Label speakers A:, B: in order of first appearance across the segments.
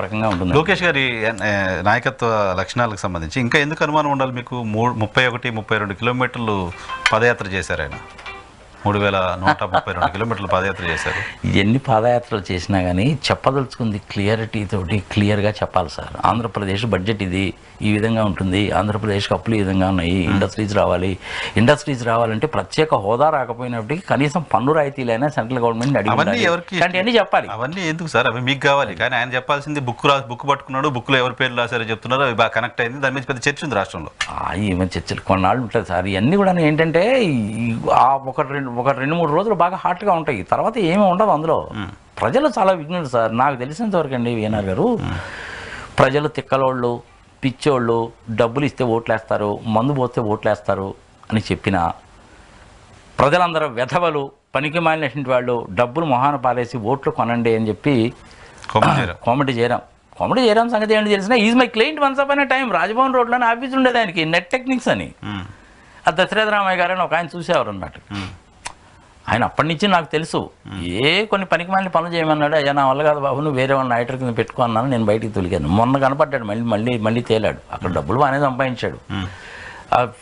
A: రకంగా ఉంటుంది.
B: లోకేష్ గారి నాయకత్వ లక్షణాలకు సంబంధించి ఇంకా ఎందుకు అనుమానం ఉండాలి మీకు? 31-32 కిలోమీటర్లు పదయాత్ర చేశారు ఆయన. 3132 కిలోమీటర్లు పాదయాత్ర చేశారు.
A: ఎన్ని పాదయాత్రలు చేసినా కానీ చెప్పదలుచుకుంది క్లియరిటీ తోటి క్లియర్గా చెప్పాలి సార్. ఆంధ్రప్రదేశ్ బడ్జెట్ ఇది ఈ విధంగా ఉంటుంది, ఆంధ్రప్రదేశ్కి అప్పులు ఈ విధంగా ఉన్నాయి, ఇండస్ట్రీస్ రావాలంటే ప్రత్యేక హోదా రాకపోయినప్పటికీ కనీసం పన్ను రాయితీలైనా సెంట్రల్ గవర్నమెంట్ అడిగి చెప్పాలి.
B: అవన్నీ ఎందుకు సార్? అవి మీకు కావాలి, కానీ ఆయన చెప్పాల్సింది బుక్ పట్టుకున్నాడు, బుక్లో ఎవరి పేర్లు రాశారో చెప్తున్నారు, అవి బాగా కనెక్ట్ అయింది, దాని మీద పెద్ద చర్చ ఉంది రాష్ట్రంలో.
A: ఏమైనా చర్చలు కొన్నాళ్ళు ఉంటుంది సార్. ఇవన్నీ కూడా ఏంటంటే ఒక 2-3 రోజులు బాగా హాట్గా ఉంటాయి, తర్వాత ఏమీ ఉండదు అందులో. ప్రజలు చాలా విఘ్నులు సార్. నాకు తెలిసినంతవరకు అండి వీఎన్ఆర్ గారు, ప్రజలు తిక్కలోళ్ళు, పిచ్చోళ్ళు, డబ్బులు ఇస్తే ఓట్లేస్తారు, మందు పోస్తే ఓట్లేస్తారు అని చెప్పిన ప్రజలందరూ వెధవలు, పనికి మాలినటువంటి వాళ్ళు, డబ్బులు మొహాన పారేసి ఓట్లు కొనండి అని చెప్పి కామెడీ చేయడం సంగతి ఏంటి తెలిసిన, is my client once up అనే టైం రాజ్భవన్ రోడ్లోనే ఆఫీస్ ఉండేది ఆయనకి, నెట్ టెక్నిక్స్ అని. ఆ దశరథ రామయ్య గారు అని ఒక ఆయన చూసేవారు అన్నట్టు. ఆయన అప్పటి నుంచి నాకు తెలుసు, కొన్ని పనికి మళ్ళీ పనులు చేయమన్నాడు. అయ్యా నా వల్ల కాదు బాబు, నువ్వు వేరే వాళ్ళని నైటర్ కింద పెట్టుకో అన్నాను, నేను బయటికి తొలిగాను. మొన్న కనపడ్డాడు, మళ్ళీ తేలాడు. అక్కడ డబ్బులు బాగానే సంపాదించాడు.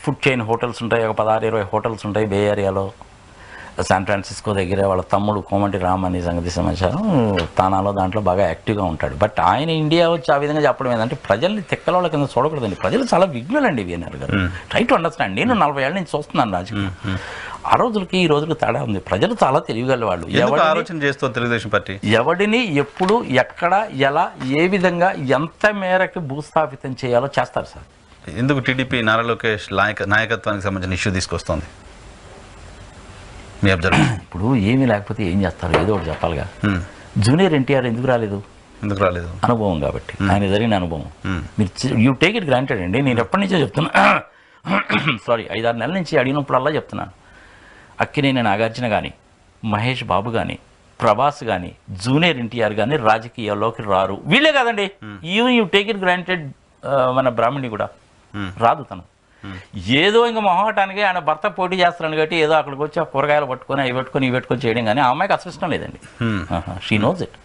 A: ఫుడ్ చైన్ హోటల్స్ ఉంటాయి, ఒక 16-20 హోటల్స్ ఉంటాయి బే ఏరియాలో. శాన్ ఫ్రాన్సిస్కో దగ్గర వాళ్ళ తమ్ముడు కోమటి రామ్ అనే సంగతి సమాచారం, తానాలో దాంట్లో బాగా యాక్టివ్గా ఉంటాడు. బట్ ఆయన ఇండియా వచ్చి ఆ విధంగా చెప్పడం ఏంటంటే, ప్రజల్ని తెక్కల కింద చూడకూడదండి. ప్రజలు చాలా విఘ్నులండి వీఎన్ఆర్ గారు. Try to understand. నేను 40 ఏళ్ళ నుంచి చూస్తున్నాను రాజకీయం. ఆ రోజులకి ఈ రోజులకు తేడా ఉంది. ప్రజలు చాలా తెలివిగల వాళ్ళు.
B: ఆలోచన చేస్తూ తెలుగుదేశం పార్టీ
A: ఎవడిని ఎప్పుడు ఎక్కడ ఎలా ఏ విధంగా ఎంత మేరకు భూస్థాపితం చేయాలో చేస్తారు సార్.
B: ఎందుకు టీడీపీ నారా లోకేష్ నాయకత్వానికి సంబంధించిన ఇష్యూ తీసుకొస్తుంది మీ అబ్జర్వ్?
A: ఇప్పుడు ఏమీ లేకపోతే ఏం చేస్తారు, ఏదో ఒకటి చెప్పాలిగా. జూనియర్ ఎన్టీఆర్ ఎందుకు రాలేదు? అనుభవం కాబట్టి, ఆయన జరిగిన అనుభవం. మీరు యూ టేక్ ఇట్ గ్రాంటెడ్ అండి. నేను ఎప్పటి నుంచో చెప్తున్నా, సారీ 5-6 నెలల నుంచి అడిగినప్పుడల్లా చెప్తున్నాను. అక్కినేని నాగార్జున కానీ, మహేష్ బాబు కానీ, ప్రభాస్ కానీ, జూనియర్ ఎన్టీఆర్ కానీ రాజకీయాల్లోకి రారు. వీళ్ళే కాదండి, యూ టేక్ ఇట్ గ్రాంటెడ్ మన బ్రాహ్మణి కూడా రాదు. తను ఏదో ఇంకా మొహమాటానికి ఆయన భర్త పోటీ చేస్తున్నాను కాబట్టి ఏదో అక్కడికి వచ్చి ఆ కూరగాయలు పట్టుకొని అవి పెట్టుకొని చేయడం, కానీ ఆ అమ్మాయికి అసలు ఇష్టం లేదండి. She knows it.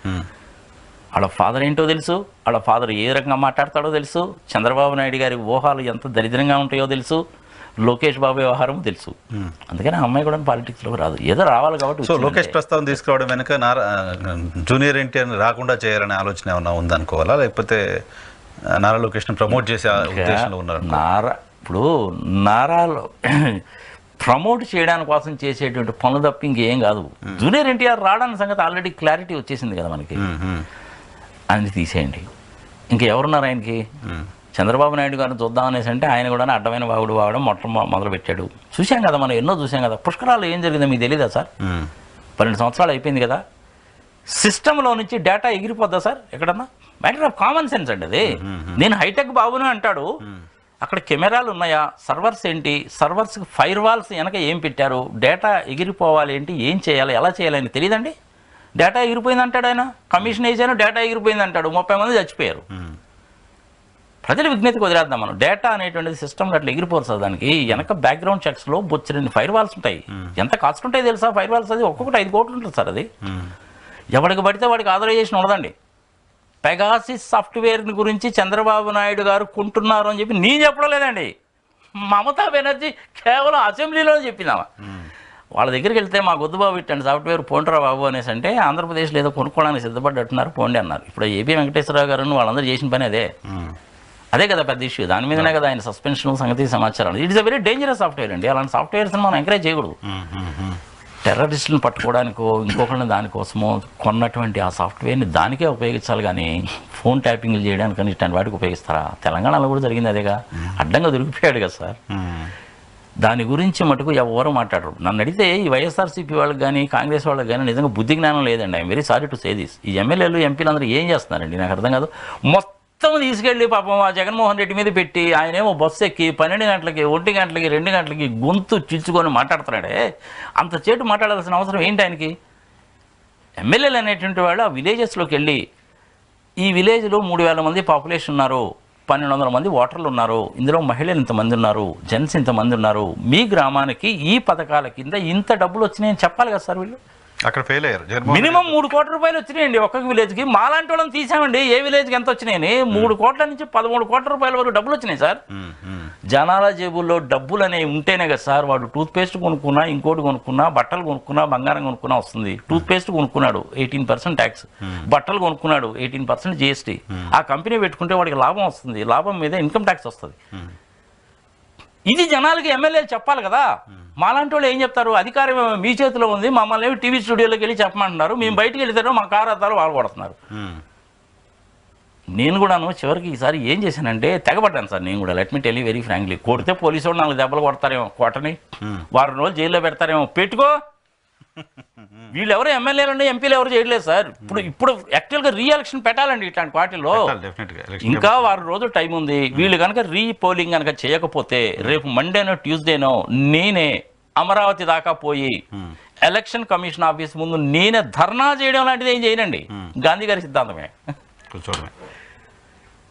A: వాళ్ళ ఫాదర్ ఏంటో తెలుసు, వాళ్ళ ఫాదర్ ఏ రకంగా మాట్లాడతాడో తెలుసు, చంద్రబాబు నాయుడు గారి ఊహాలు ఎంత దరిద్రంగా ఉంటాయో తెలుసు, లోకేష్ బాబు వ్యవహారం తెలుసు. అందుకని ఆ అమ్మాయి కూడా పాలిటిక్స్లోకి రాదు. ఏదో రావాలి కాబట్టి.
B: సో లోకేష్ ప్రస్తావన తీసుకురావడం వెనుక జూనియర్ ఎన్టీఆర్ రాకుండా చేయాలనే ఆలోచన ఏమన్నా ఉందనుకోవాలా, లేకపోతే నారా లోకేష్ని ప్రమోట్ చేసే ఉద్దేశంలో ఉన్నారు?
A: ఇప్పుడు నారాలో ప్రమోట్ చేయడానికి కోసం చేసేటువంటి పనులు తప్ప ఇంకేం కాదు. జూనియర్ ఎన్టీఆర్ రావడానికి సంగతి ఆల్రెడీ క్లారిటీ వచ్చేసింది కదా మనకి. అది తీసేయండి. ఇంకా ఎవరున్నారు ఆయనకి? చంద్రబాబు నాయుడు గారిని చూద్దాం అనేసి అంటే ఆయన కూడా అడ్డమైన వాగుడు వాగడం మొదలు పెట్టాడు. చూసాం కదా, మనం ఎన్నో చూసాం కదా. పుష్కరాలు ఏం జరిగిందో మీకు తెలీదా సార్? 12 సంవత్సరాలు అయిపోయింది కదా. సిస్టంలో నుంచి డేటా ఎగిరిపోద్దా సార్ ఎక్కడన్నా? మ్యాటర్ ఆఫ్ కామన్ సెన్స్ అండి అది. నేను హైటెక్ బాబును అంటాడు, అక్కడ కెమెరాలు ఉన్నాయా, సర్వర్స్ ఏంటి, సర్వర్స్కి ఫైర్ వాల్స్ వెనక ఏం పెట్టారు, డేటా ఎగిరిపోవాలి ఏంటి, ఏం చేయాలి, ఎలా చేయాలని తెలియదండి. డేటా ఎగిరిపోయింది అంటాడు ఆయన. కమిషన్ వేసాను, డేటా ఎగిరిపోయింది అంటాడు. 30 మంది చచ్చిపోయారు. ప్రజల విజ్ఞతకు వదిలేద్దాం మనం. డేటా అనేటువంటిది సిస్టమ్లో అట్లా ఎగిరిపోరు సార్. దానికి వెనక బ్యాక్గ్రౌండ్ చెక్స్లో బొచ్చరిన్ని ఫైర్ వాల్స్ ఉంటాయి. ఎంత కాస్ట్ ఉంటాయి తెలుసా ఫైర్ వాల్స్? అది ఒక్కొక్కటి 5 కోట్లు ఉంటుంది సార్. అది ఎవరికి పడితే వాడికి ఆథరైజేషన్ ఉండదండి. పెగాసిస్ సాఫ్ట్వేర్ గురించి చంద్రబాబు నాయుడు గారు కొంటున్నారు అని చెప్పి నేను చెప్పడం లేదండి, మమతా బెనర్జీ కేవలం అసెంబ్లీలో చెప్పిందామా. వాళ్ళ దగ్గరికి వెళ్తే మా గొద్దుబాబు ఇట్టండి సాఫ్ట్వేర్ పోండిరా బాబు అనేసి అంటే ఆంధ్రప్రదేశ్లో ఏదో కొనుక్కోవడానికి సిద్ధపడ్డట్టున్నారు, పోండి అన్నారు. ఇప్పుడు ఏపీ వెంకటేశ్వరరావు గారు వాళ్ళందరూ చేసిన పని అదే కదా పెద్ద ఇష్యూ. దాని మీదనే కదా ఆయన సస్పెన్షన్ సంగతి సమాచారం. It is a very dangerous software అండి. అలాంటి సాఫ్ట్వేర్స్ని మనం ఎంకరేజ్ చేయకూడదు. టెర్రరిస్టులను పట్టుకోవడానికో ఇంకొకరిని దానికోసమో కొన్నటువంటి ఆ సాఫ్ట్వేర్ని దానికే ఉపయోగించాలి, కానీ ఫోన్ ట్యాపింగ్లు చేయడానికి కానీ ఇట్లాంటి వాటికి ఉపయోగిస్తారా? తెలంగాణలో కూడా జరిగింది అదేగా, అడ్డంగా దొరికిపోయాడు కదా సార్. దాని గురించి మటుకు ఎవరు మాట్లాడరు. నన్ను అడిగితే ఈ వైఎస్ఆర్సీపీ వాళ్ళకి కానీ కాంగ్రెస్ వాళ్ళకి కానీ నిజంగా బుద్ధి జ్ఞానం లేదండి. I'm very sorry to say this. ఈ ఎమ్మెల్యేలు ఎంపీలు అందరూ ఏం చేస్తున్నారండి నాకు అర్థం కాదు. మొత్తం తీసుకెళ్ళి పాపం ఆ జగన్మోహన్ రెడ్డి మీద పెట్టి ఆయనేమో బస్సు ఎక్కి 12 గంటలకి 1 గంటలకి 2 గంటలకి గొంతు చిల్చుకొని మాట్లాడుతున్నాడే. అంత చేటు మాట్లాడాల్సిన అవసరం ఏంటి ఆయనకి? ఎమ్మెల్యేలు అనేటువంటి వాళ్ళు ఆ విలేజెస్లోకి వెళ్ళి, ఈ విలేజ్లో 3000 మంది పాపులేషన్ ఉన్నారు, 1200 మంది ఓటర్లు ఉన్నారు, ఇందులో మహిళలు ఇంతమంది ఉన్నారు, జెంట్స్ ఇంతమంది ఉన్నారు, మీ గ్రామానికి ఈ పథకాల కింద ఇంత డబ్బులు వచ్చినాయని చెప్పాలి కదా సార్. వీళ్ళు
B: అక్కడ ఫెయిల్ అయ్యారు జగన్మోహన్
A: మినిమం 3 కోట్ల రూపాయలు వచ్చినాయండి ఒక్కొక్క విలేజ్కి. మాలాంటి వాళ్ళని తీసామండి. ఏ విలేజ్కి ఎంత వచ్చినాయని 3 కోట్ల నుంచి 13 కోట్ల రూపాయల వరకు డబ్బులు వచ్చినాయి సార్. జనాల జేబుల్లో డబ్బులు అనేవి ఉంటేనే కదా సార్ వాడు టూత్ పేస్ట్ కొనుక్కున్నా, ఇంకోటి కొనుక్కున్నా, బట్టలు కొనుక్కున్నా, బంగారం కొనుక్కున్నా వస్తుంది. టూత్ పేస్ట్ కొనుక్కున్నాడు 18% ట్యాక్స్, బట్టలు కొనుక్కున్నాడు 18% జిఎస్టీ. ఆ కంపెనీ పెట్టుకుంటే వాడికి లాభం వస్తుంది, లాభం మీద ఇన్కమ్ ట్యాక్స్ వస్తుంది. ఇది జనాలకి ఎమ్మెల్యేలు చెప్పాలి కదా. మాలాంటి వాళ్ళు ఏం చెప్తారు, అధికారం మీ చేతిలో ఉంది, మమ్మల్ని టీవీ స్టూడియోలోకి వెళ్ళి చెప్పమంటున్నారు, మేము బయటికి వెళ్తారో మా కారు అద్దాలు వాళ్ళు కొడుతున్నారు. నేను కూడాను చివరికి ఈసారి ఏం చేశానంటే తెగబడ్డాను సార్. నేను కూడా let me tell you very frankly, కొడితే పోలీసు వాడు 4 దెబ్బలు కొడతారేమో, కొట్టని వారం రోజులు జైల్లో పెడతారేమో, పెట్టుకో. వీళ్ళు ఎవరు ఎమ్మెల్యేలు అండి, ఎంపీలు ఎవరు చేయట్లేదు సార్. ఇప్పుడు యాక్చువల్గా రీఎలక్షన్ పెట్టాలండి ఇట్లాంటి పార్టీలో. ఇంకా వారం రోజులు టైం ఉంది. వీళ్ళు కనుక రీపోలింగ్ కనుక చేయకపోతే రేపు మండేనో ట్యూస్డేనో నేనే అమరావతి దాకా పోయి ఎలక్షన్ కమిషన్ ఆఫీస్ ముందు నేనే ధర్నా చేయడం లాంటిది ఏం చేయనండి. గాంధీ గారి సిద్ధాంతమే.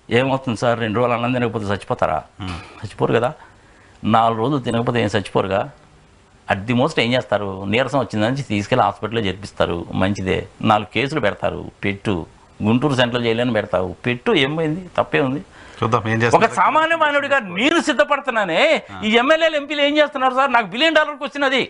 A: ఏమవుతుంది సార్, 2 రోజులు అన్నం తినకపోతే చచ్చిపోతారా? చచ్చిపోరు కదా. 4 రోజులు తినకపోతే ఏం చచ్చిపోరుగా. అట్ ది మోస్ట్ ఏం చేస్తారు, నీరసం వచ్చిందని తీసుకెళ్ళి హాస్పిటల్లో చేర్పిస్తారు, మంచిదే. 4 కేసులు పెడతారు, పెట్టు. గుంటూరు సెంట్రల్ జైలు పెడతావు, పెట్టు. ఏమైంది, తప్పే ఉంది. ఒక సామాన్య మానవుడిగా నేను సిద్ధపడుతున్నానే, ఈ ఎమ్మెల్యేలు ఎంపీలు ఏం చేస్తున్నారు సార్? నాకు $1 బిలియన్ వచ్చినది.